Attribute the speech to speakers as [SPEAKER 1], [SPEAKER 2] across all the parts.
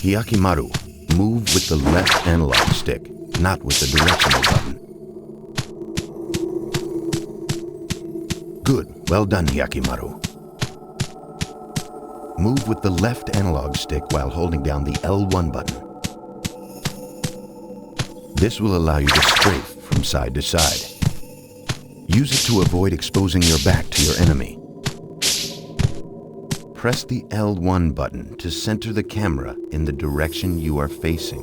[SPEAKER 1] Hyakimaru, move with the left analog stick, not with the directional button. Good, well done, Hyakimaru. Move with the left analog stick while holding down the L1 button. This will allow you to strafe from side to side. Use it to avoid exposing your back to your enemy. Press the L1 button to center the camera in the direction you are facing.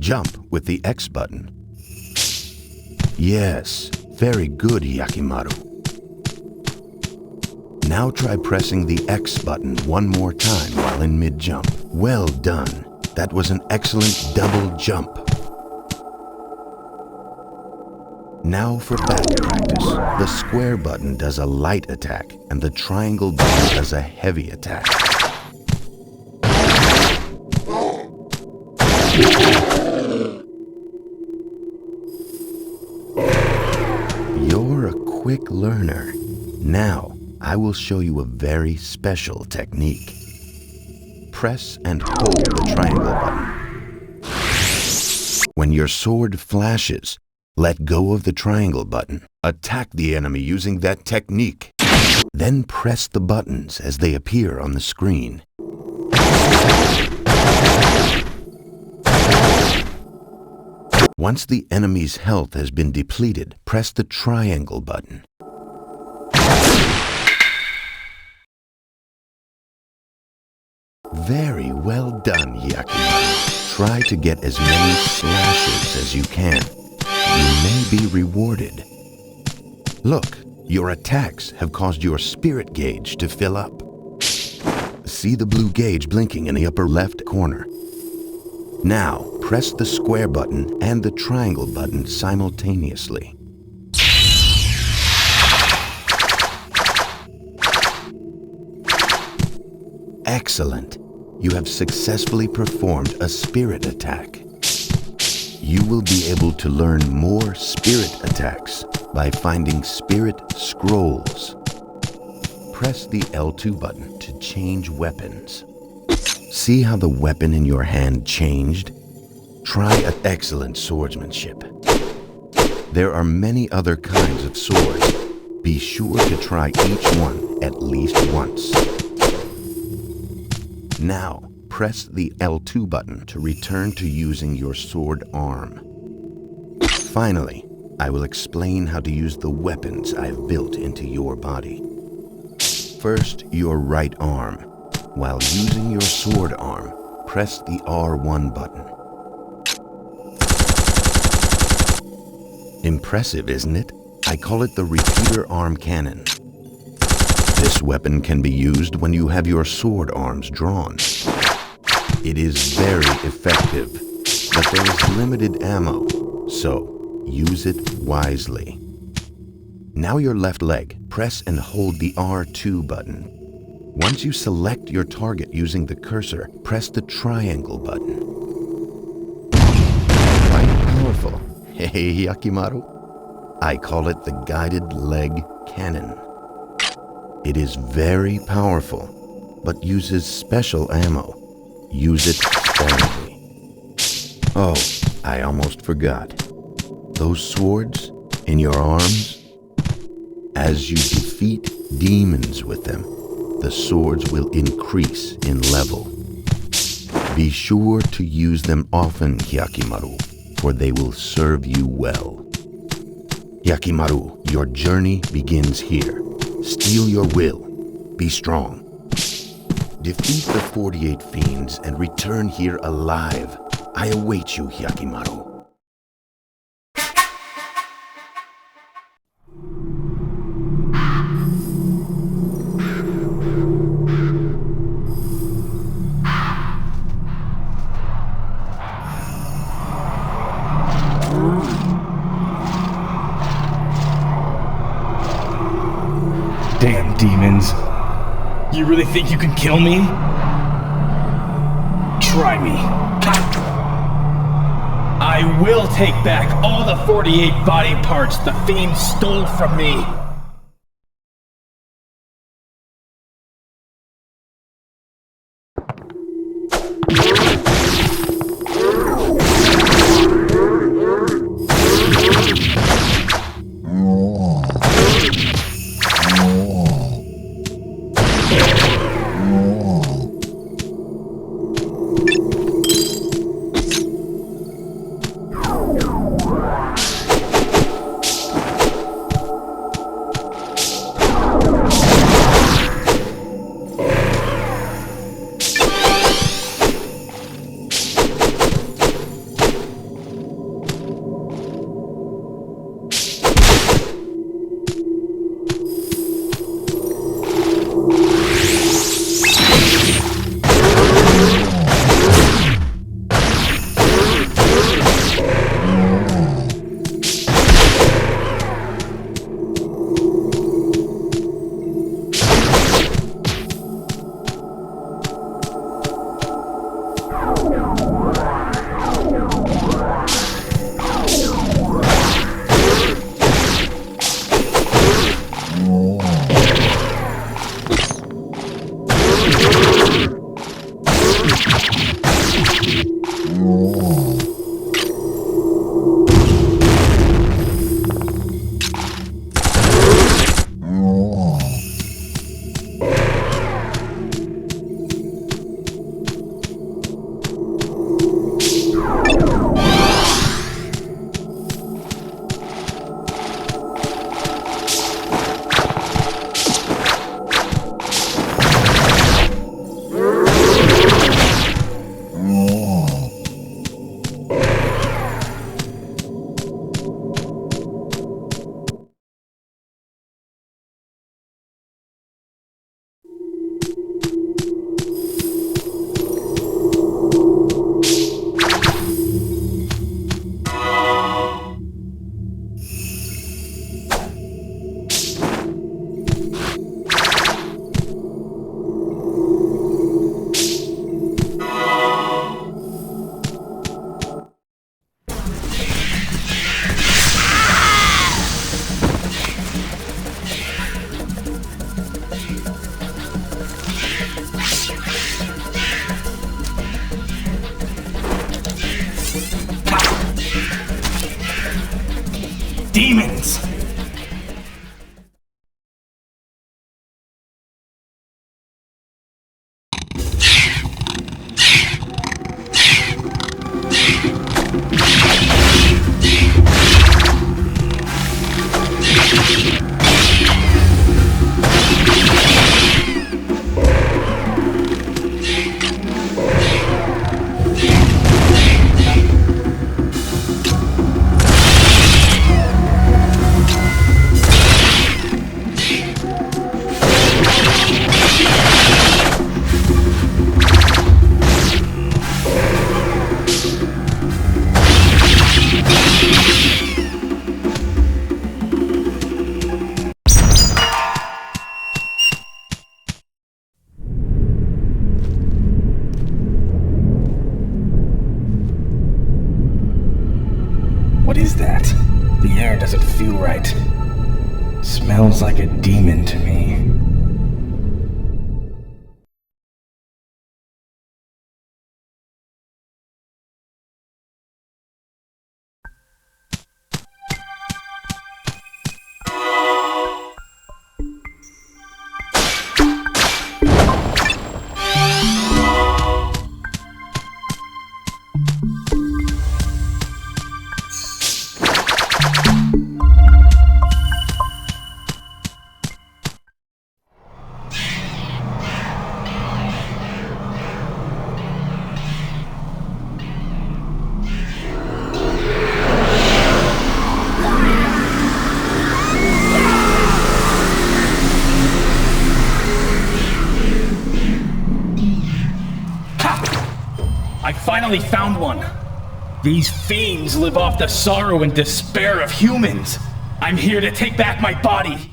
[SPEAKER 1] Jump with the X button. Yes, very good, Hyakimaru. Now try pressing the X button one more time while in mid-jump. Well done. That was an excellent double jump. Now for back practice. The square button does a light attack and the triangle button does a heavy attack. You're a quick learner. Now, I will show you a very special technique. Press and hold the triangle button. When your sword flashes, let go of the triangle button. Attack the enemy using that technique. Then press the buttons as they appear on the screen. Once the enemy's health has been depleted, press the triangle button. Very well done, Hyakimaru. Try to get as many slashes as you can. You may be rewarded. Look, your attacks have caused your spirit gauge to fill up. See the blue gauge blinking in the upper left corner. Now, press the square button and the triangle button simultaneously. Excellent. You have successfully performed a spirit attack. You will be able to learn more spirit attacks by finding spirit scrolls. Press the L2 button to change weapons. See how the weapon in your hand changed? Try an excellent swordsmanship. There are many other kinds of swords. Be sure to try each one at least once. Now, press the L2 button to return to using your sword arm. Finally, I will explain how to use the weapons I've built into your body. First, your right arm. While using your sword arm, press the R1 button. Impressive, isn't it? I call it the repeater arm cannon. This weapon can be used when you have your sword arms drawn. It is very effective, but there is limited ammo, so use it wisely. Now your left leg, press and hold the R2 button. Once you select your target using the cursor, press the triangle button. Quite powerful. Hey, Hyakimaru. I call it the guided leg cannon. It is very powerful, but uses special ammo. Use it sparingly. Oh, I almost forgot. Those swords in your arms? As you defeat demons with them, the swords will increase in level. Be sure to use them often, Hyakimaru, for they will serve you well. Hyakimaru, your journey begins here. Steel your will. Be strong. Defeat the 48 fiends and return here alive. I await you, Hyakimaru.
[SPEAKER 2] Damn demons. You really think you can kill me? Try me. I will take back all the 48 body parts the fiend stole from me. demons! What is that? The air doesn't feel right. Smells like a demon to me. I finally found one! These fiends live off the sorrow and despair of humans! I'm here to take back my body!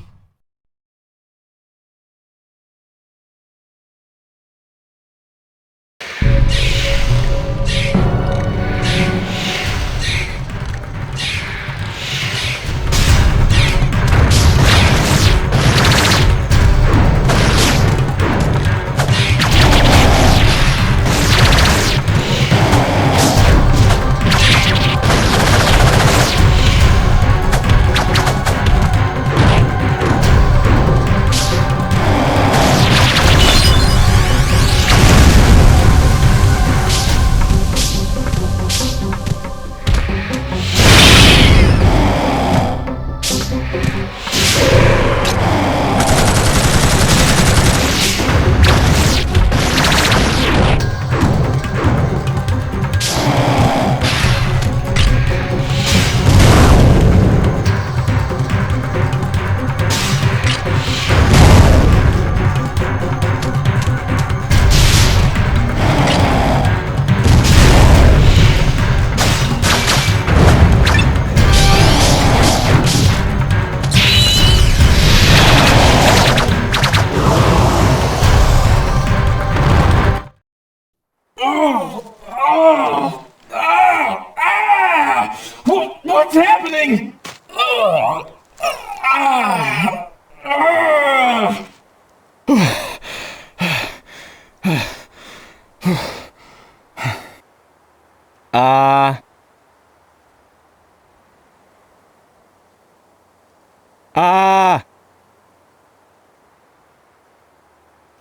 [SPEAKER 2] What's happening?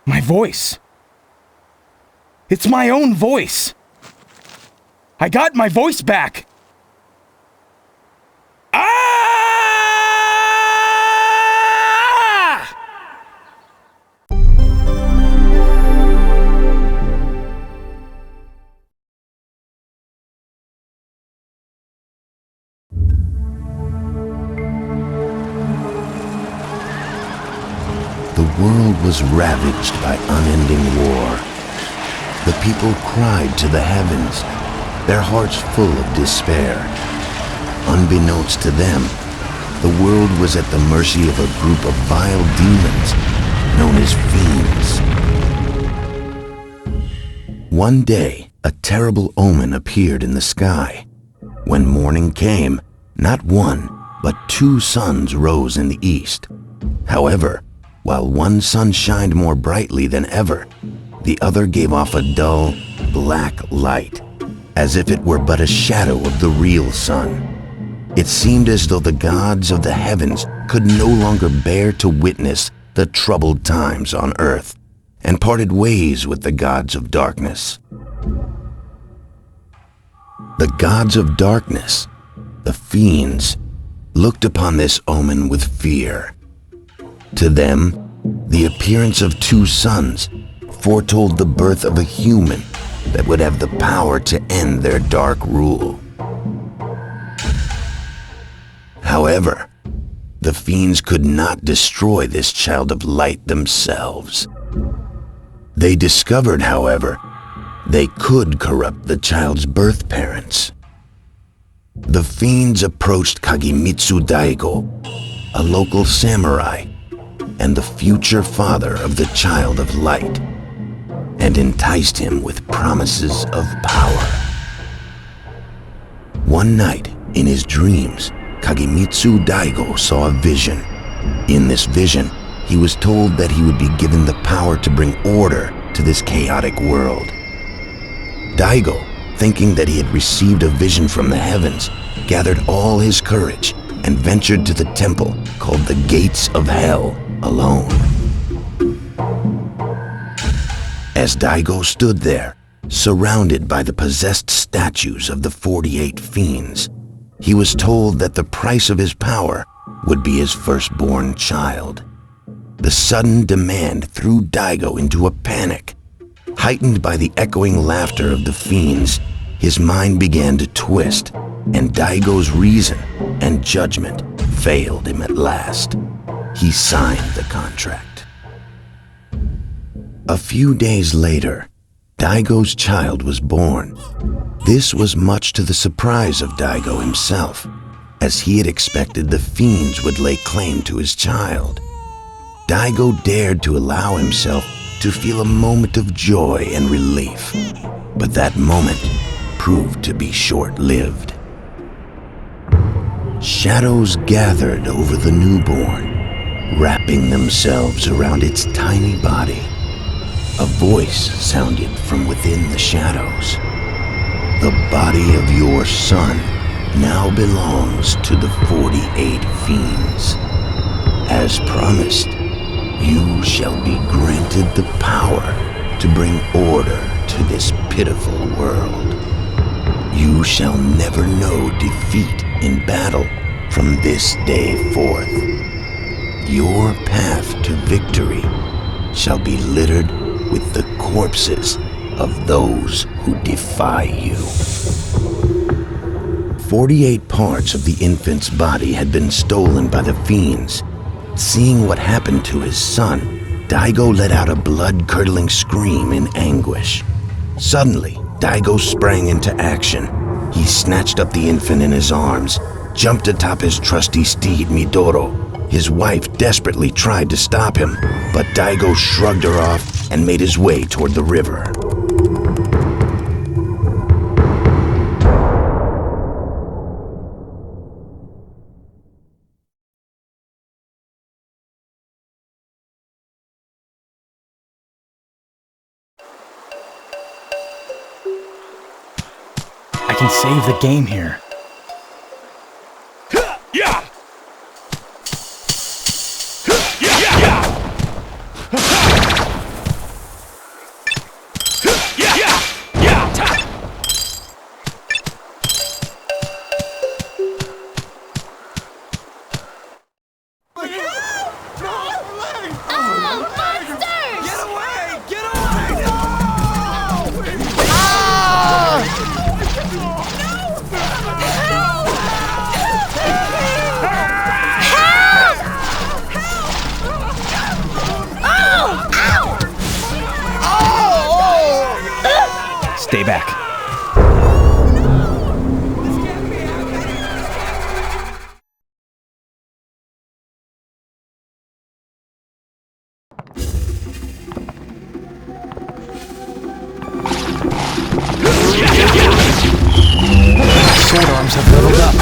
[SPEAKER 2] My voice. It's my own voice. I got my voice back.
[SPEAKER 1] The world was ravaged by unending war. The people cried to the heavens, their hearts full of despair. Unbeknownst to them, the world was at the mercy of a group of vile demons known as fiends. One day, a terrible omen appeared in the sky. When morning came, not one, but two suns rose in the east. However, while one sun shined more brightly than ever, the other gave off a dull, black light, as if it were but a shadow of the real sun. It seemed as though the gods of the heavens could no longer bear to witness the troubled times on earth, and parted ways with the gods of darkness. The gods of darkness, the fiends, looked upon this omen with fear. To them, the appearance of two sons foretold the birth of a human that would have the power to end their dark rule. However, the fiends could not destroy this child of light themselves. They discovered, however, they could corrupt the child's birth parents. The fiends approached Kagemitsu Daigo, a local samurai, and the future father of the child of light, and enticed him with promises of power. One night, in his dreams, Kagemitsu Daigo saw a vision. In this vision, he was told that he would be given the power to bring order to this chaotic world. Daigo, thinking that he had received a vision from the heavens, gathered all his courage and ventured to the temple called the Gates of Hell alone. As Daigo stood there, surrounded by the possessed statues of the 48 fiends, he was told that the price of his power would be his firstborn child. The sudden demand threw Daigo into a panic. Heightened by the echoing laughter of the fiends, his mind began to twist, and Daigo's reason and judgment failed him at last. He signed the contract. A few days later, Daigo's child was born. This was much to the surprise of Daigo himself, as he had expected the fiends would lay claim to his child. Daigo dared to allow himself to feel a moment of joy and relief, but that moment proved to be short-lived. Shadows gathered over the newborn, wrapping themselves around its tiny body. A voice sounded from within the shadows. The body of your son now belongs to the 48 fiends. As promised, you shall be granted the power to bring order to this pitiful world. You shall never know defeat in battle from this day forth. Your path to victory shall be littered with the corpses of those who defy you. 48 parts of the infant's body had been stolen by the fiends. Seeing what happened to his son, Daigo let out a blood-curdling scream in anguish. Suddenly, Daigo sprang into action. He snatched up the infant in his arms, jumped atop his trusty steed, Midoro. His wife desperately tried to stop him, but Daigo shrugged her off and made his way toward the river.
[SPEAKER 2] I can save the game here.
[SPEAKER 3] Yeah!
[SPEAKER 2] Stay back. Sword arms have leveled up.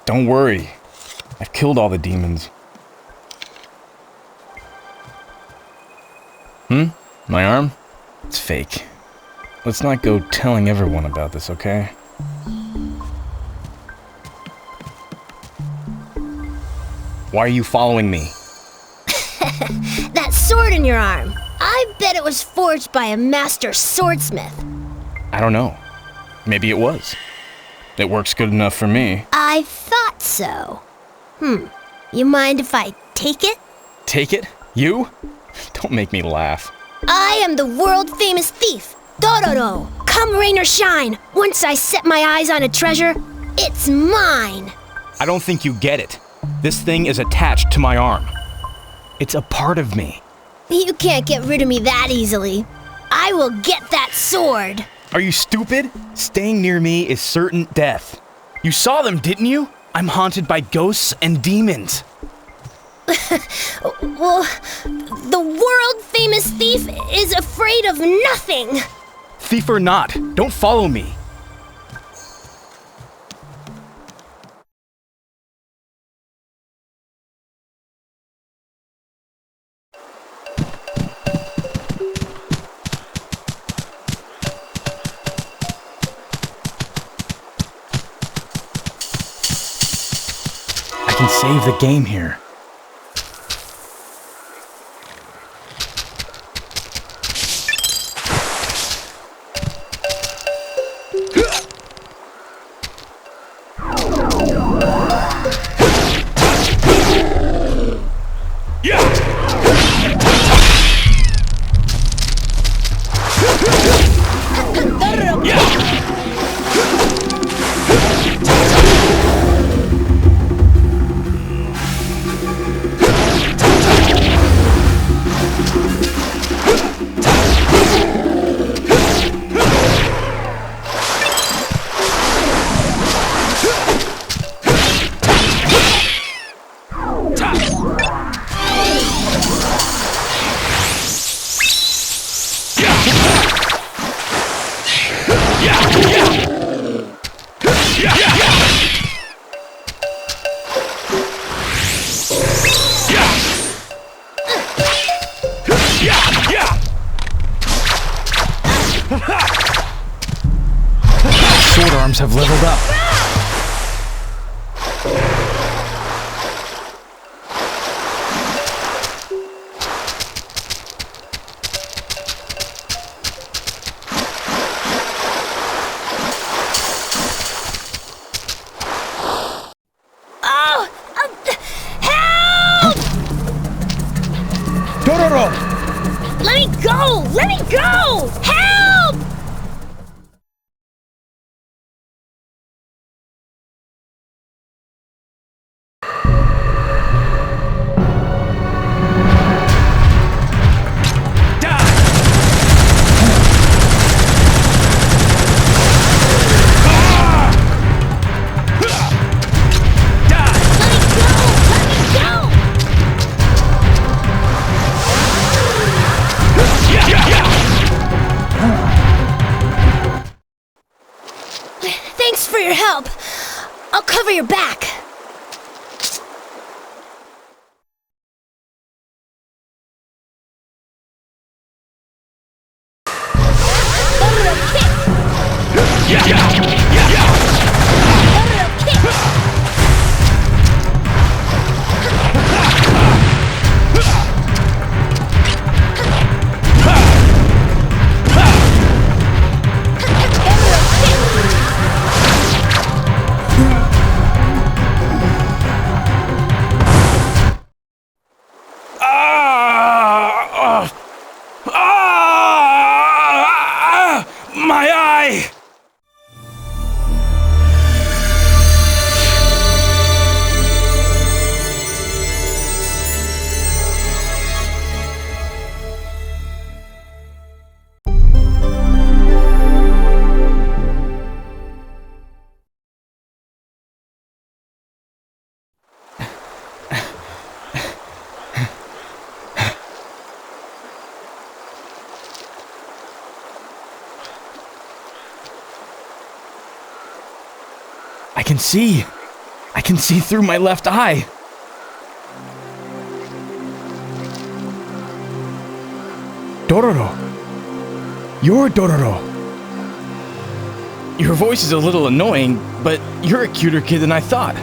[SPEAKER 2] Don't worry. I've killed all the demons. My arm? It's fake. Let's not go telling everyone about this, okay? Why are you following me?
[SPEAKER 3] That sword in your arm. I bet it was forged by a master swordsmith.
[SPEAKER 2] I don't know. Maybe it was. It works good enough for me.
[SPEAKER 3] I thought so. You mind if I take it?
[SPEAKER 2] Take it? You? Don't make me laugh.
[SPEAKER 3] I am the world-famous thief, Dororo. Come rain or shine, once I set my eyes on a treasure, it's mine.
[SPEAKER 2] I don't think you get it. This thing is attached to my arm. It's a part of me.
[SPEAKER 3] You can't get rid of me that easily. I will get that sword.
[SPEAKER 2] Are you stupid? Staying near me is certain death. You saw them, didn't you? I'm haunted by ghosts and demons.
[SPEAKER 3] Well, the world-famous thief is afraid of nothing.
[SPEAKER 2] Thief or not, don't follow me. I can save the game here. Sword arms have leveled up.
[SPEAKER 3] Oh! Help!
[SPEAKER 2] Dororo!
[SPEAKER 3] Let me go! Let me go! Help! Thanks for your help. I'll cover your back.
[SPEAKER 2] My eye! I can see. I can see through my left eye. Dororo. You're Dororo. Your voice is a little annoying, but you're a cuter kid than I thought.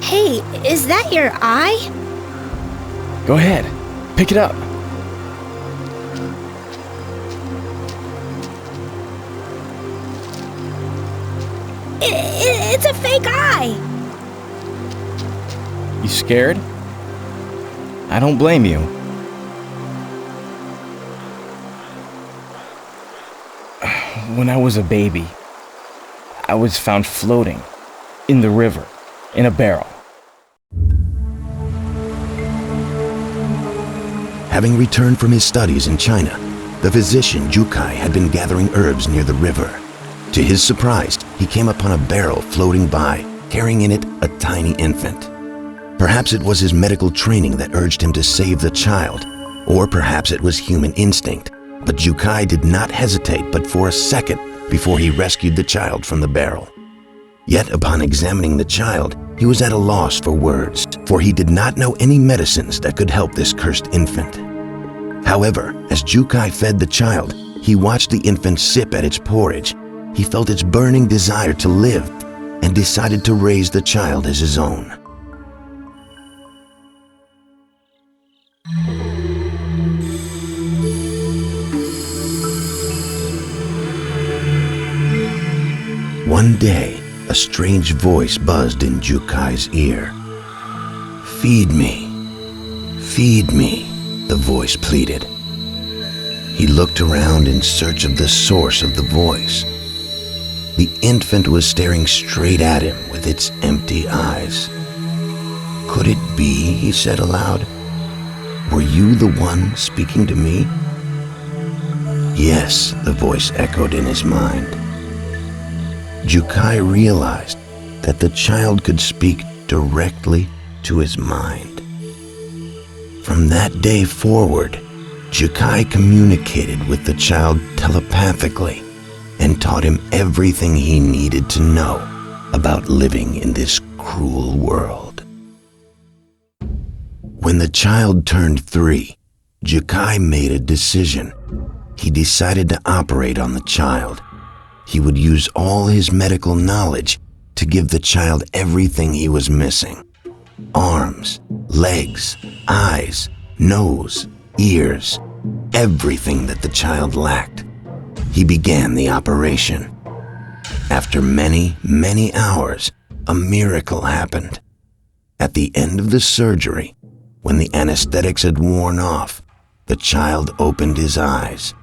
[SPEAKER 3] Hey, is that your eye?
[SPEAKER 2] Go ahead, pick it up.
[SPEAKER 3] It's a fake eye.
[SPEAKER 2] You scared? I don't blame you. When I was a baby, I was found floating in the river in a barrel.
[SPEAKER 1] Having returned from his studies in China, the physician Jukai had been gathering herbs near the river. To his surprise, he came upon a barrel floating by, carrying in it a tiny infant. Perhaps it was his medical training that urged him to save the child, or perhaps it was human instinct, but Jukai did not hesitate but for a second before he rescued the child from the barrel. Yet upon examining the child, he was at a loss for words, for he did not know any medicines that could help this cursed infant. However, as Jukai fed the child, he watched the infant sip at its porridge. He felt its burning desire to live and decided to raise the child as his own. One day, a strange voice buzzed in Jukai's ear. "Feed me, feed me," the voice pleaded. He looked around in search of the source of the voice. The infant was staring straight at him with its empty eyes. "Could it be?" he said aloud. "Were you the one speaking to me?" "Yes," the voice echoed in his mind. Jukai realized that the child could speak directly to his mind. From that day forward, Jukai communicated with the child telepathically and taught him everything he needed to know about living in this cruel world. When the child turned 3, Jukai made a decision. He decided to operate on the child. He would use all his medical knowledge to give the child everything he was missing: arms, legs, eyes, nose, ears, everything that the child lacked. He began the operation. After many, many hours, a miracle happened. At the end of the surgery, when the anesthetics had worn off, the child opened his eyes.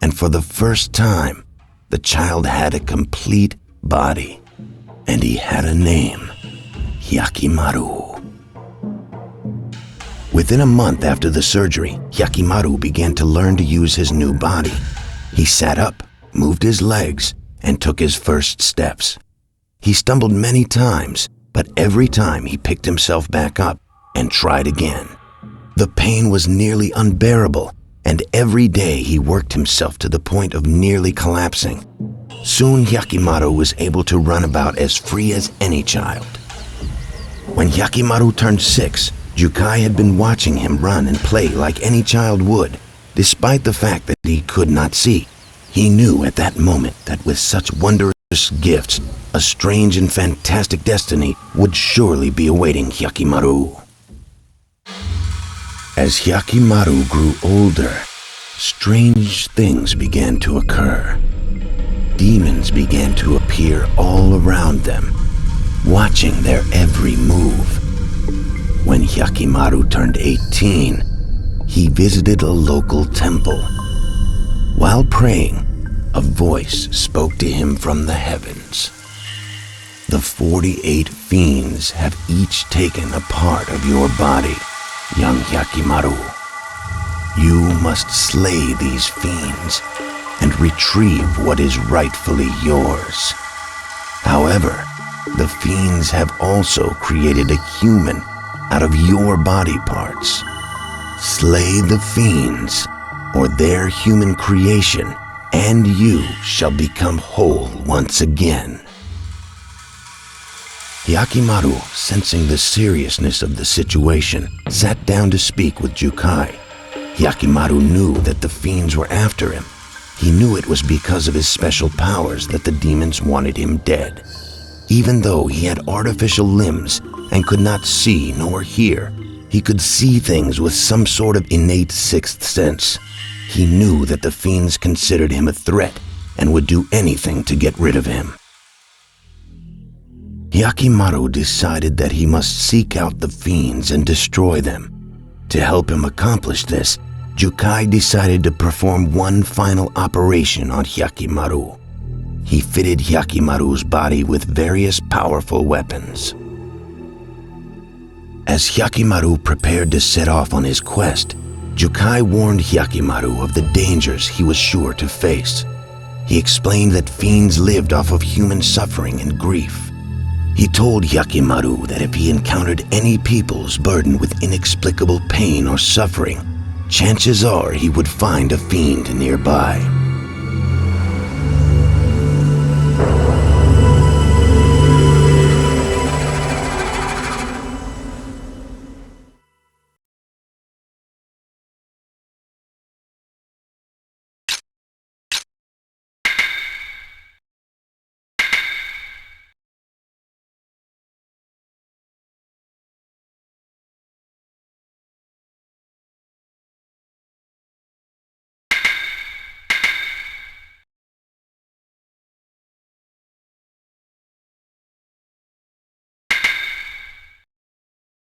[SPEAKER 1] And for the first time, the child had a complete body, and he had a name: Hyakimaru. Within a month after the surgery, Hyakimaru began to learn to use his new body. He sat up, moved his legs, and took his first steps. He stumbled many times, but every time he picked himself back up and tried again. The pain was nearly unbearable, and every day he worked himself to the point of nearly collapsing. Soon Hyakimaru was able to run about as free as any child. When Hyakimaru turned 6, Jukai had been watching him run and play like any child would. Despite the fact that he could not see, he knew at that moment that with such wondrous gifts, a strange and fantastic destiny would surely be awaiting Hyakimaru. As Hyakimaru grew older, strange things began to occur. Demons began to appear all around them, watching their every move. When Hyakimaru turned 18, he visited a local temple. While praying, a voice spoke to him from the heavens. "The 48 fiends have each taken a part of your body, young Hyakimaru. You must slay these fiends and retrieve what is rightfully yours. However, the fiends have also created a human out of your body parts. Slay the fiends, or their human creation, and you shall become whole once again." Hyakimaru, sensing the seriousness of the situation, sat down to speak with Jukai. Hyakimaru knew that the fiends were after him. He knew it was because of his special powers that the demons wanted him dead. Even though he had artificial limbs and could not see nor hear, he could see things with some sort of innate sixth sense. He knew that the fiends considered him a threat and would do anything to get rid of him. Hyakimaru decided that he must seek out the fiends and destroy them. To help him accomplish this, Jukai decided to perform one final operation on Hyakimaru. He fitted Hyakimaru's body with various powerful weapons. As Hyakimaru prepared to set off on his quest, Jukai warned Hyakimaru of the dangers he was sure to face. He explained that fiends lived off of human suffering and grief. He told Hyakimaru that if he encountered any peoples burdened with inexplicable pain or suffering, chances are he would find a fiend nearby.